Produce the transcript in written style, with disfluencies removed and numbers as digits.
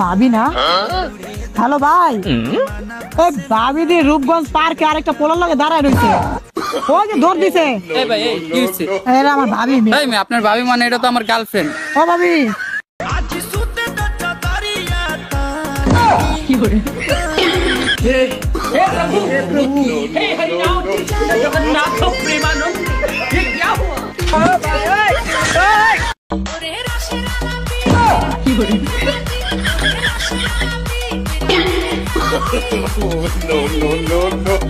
ভাবি না হ্যালো ভাই ভাবি দি রূপগঞ্জ পার্কে আরেকটা পোলার লগে দাঁড়ায় রয়েছে ওই যে ধর দিছে আমার ভাবি আপনার ভাবি মানে এটা তো আমার গার্লফ্রেন্ড ও ভাবি No.